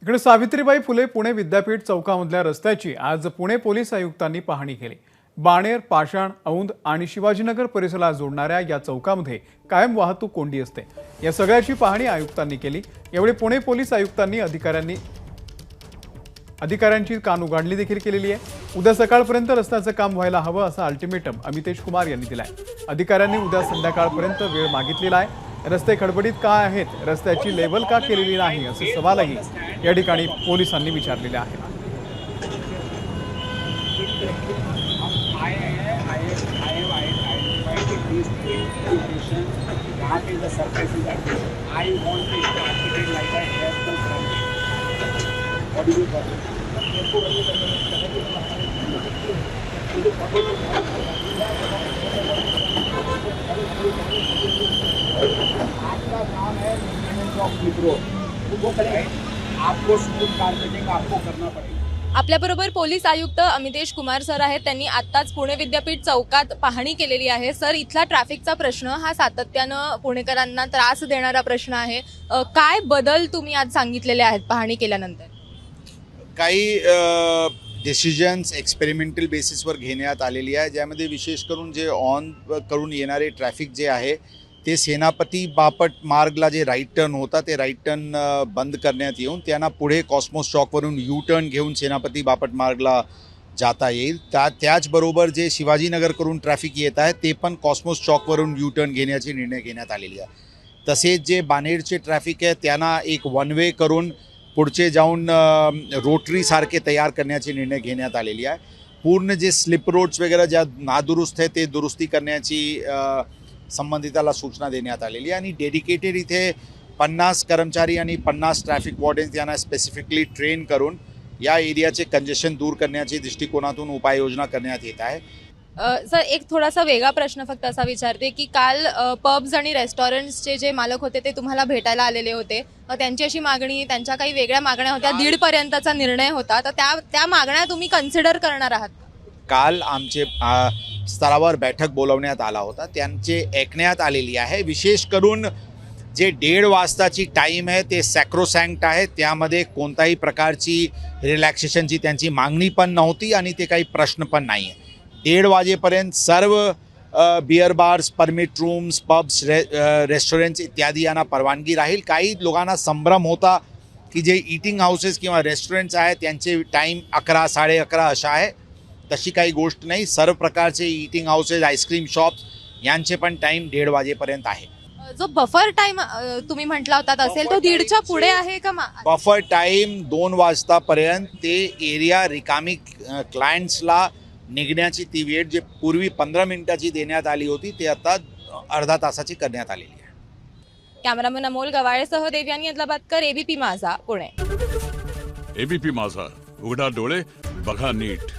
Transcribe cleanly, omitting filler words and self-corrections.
इकडे सावित्रीबाई फुले पुणे विद्यापीठ चौकामधल्या रस्त्याची आज पुणे पोलीस आयुक्तांनी पाहणी केली। बाणेर, पाषाण, औंध आणि शिवाजीनगर परिसराला जोडणाऱ्या या चौकामध्ये कायम वाहतूक कोंडी असते। या सगळ्याची पाहणी आयुक्तांनी केली। यावेळी पुणे पोलीस आयुक्तांनी अधिकाऱ्यांची कान उघाडणी देखील केलेली आहे। उद्या सकाळपर्यंत रस्त्याचं काम व्हायला हवं असं अल्टिमेटम अमितेश कुमार यांनी दिलाय। अधिकाऱ्यांनी उद्या संध्याकाळपर्यंत वेळ मागितलेला आहे। रस्ते खडबडीत का आहेत, रस्त्याची लेवल का केलेली नाही असे सवालही या ठिकाणी पोलिसांनी विचारलेले आहेत। आपका काम है मेंटेनेंस ऑफ स्लिप रोड, वो करेंगे। आपको स्मूथ कारपेटिंग आपको करना पड़ेगा। आपल्याबरोबर पोलीस आयुक्त अमितेश कुमार सर आहेत। त्यांनी आत्ताच पुणे विद्यापीठ चौकात पाहणी केलेली आहे। सर, इथला ट्रॅफिकचा प्रश्न हा सातत्यानं पुणेकरांना त्रास देणारा प्रश्न आहे। काय बदल तुम्ही आज सांगितलेले आहेत पाहणी केल्यानंतर? काही डिसिजन्स एक्सपेरिमेंटल बेसिसवर घेण्यात आलेली आहे, ज्यामध्ये विशेष करून जे ऑन करून येणारे ट्रॅफिक जे आहे ते सेनापती बापट मार्गला जे राईट टर्न होता ते राईट टर्न बंद करण्यात येऊन त्यांना पुढे कॉस्मोस चौकवरून यू टर्न घेऊन सेनापती बापट मार्गला जाता येईल। त्याचबरोबर जे शिवाजीनगर करून ट्रॅफिक येत आहे ते पण कॉस्मोस चौकवरून यू टर्न घेण्याचे निर्णय घेण्यात आलेले आहे। तसेच जे बाणेरचे ट्रॅफिक आहे त्यांना एक वन वे करून पुढचे जाऊन रोटरी सारखे तयार करण्याचे निर्णय घेण्यात आलेली आहे। पूर्ण जे स्लिप रोड्स वगैरे ज्या नादुरुस्त आहे ते दुरुस्ती करण्याची संबंधिताला सूचना देण्यात आलेली आहे। आणि डेडिकेटेड इथे 50 कर्मचारी आणि 50 ट्रॅफिक वॉर्डन्स यांना स्पेसिफिकली ट्रेन करून या एरियाचे कंजेशन दूर करण्याच्या दृष्टिकोनातून उपाययोजना करण्यात येत आहे। सर, एक थोडासा वेगळा प्रश्न फक्त असा विचारते की काल पब्स आणि रेस्टॉरंट्सचे जे मालक होते ते तुम्हाला भेटायला आलेले होते। त्यांची अशी मागणी, त्यांच्या काही वेगळ्या मागण्या होत्या, 1:30 पर्यंतचा निर्णय होता, तर त्या मागण्या तुम्ही कन्सिडर करणार आहात? काल आमचे स्तरावर बैठक बोलवण्यात आला होता, त्यांचे ऐकण्यात आलेली आहे। विशेष करून जे 1:30 वाजताची टाईम आहे ते सॅक्रोसॅन्क्ट आहे, त्यामध्ये कोणत्याही प्रकारची रिलॅक्सेशनची त्यांची मागणी पण नव्हती आणि ते काही प्रश्न पण नाही आहे। 1:30 वाजेपर्यंत सर्व beer bars, permit rooms, pubs, restaurants इत्यादी यांना परवानगी राहील। काही लोकांना संभ्रम होता की जे ईटिंग हाऊसेस किंवा रेस्टॉरंट्स आहेत त्यांचे टाईम 11, 11:30 अशा आहे, तशी काही गोष्ट नाही। सर्व प्रकारचे ईटिंग हाऊसेस, आईस्क्रीम शॉप्स यांचे पण टाईम 1:30 वाजेपर्यंत आहे। जो बफर टाइम तुम्ही म्हटला होता असेल तो 1:30च्या पुढे आहे का? बफर टाईम 2 वाजतापर्यंत ते एरिया रिकामी क्लायंट्सला निघण्याची ती वेळ जे पूर्वी 15 मिनिटाची देण्यात आली होती ते आता अर्धा तासाची करण्यात आलेली आहे। कॅमेरामन अमोल गवाळेसह देवयानी अदलाबादकर, एबीपी माझा, पुणे। एबीपी माझा, उघडा डोळे बघा नीट।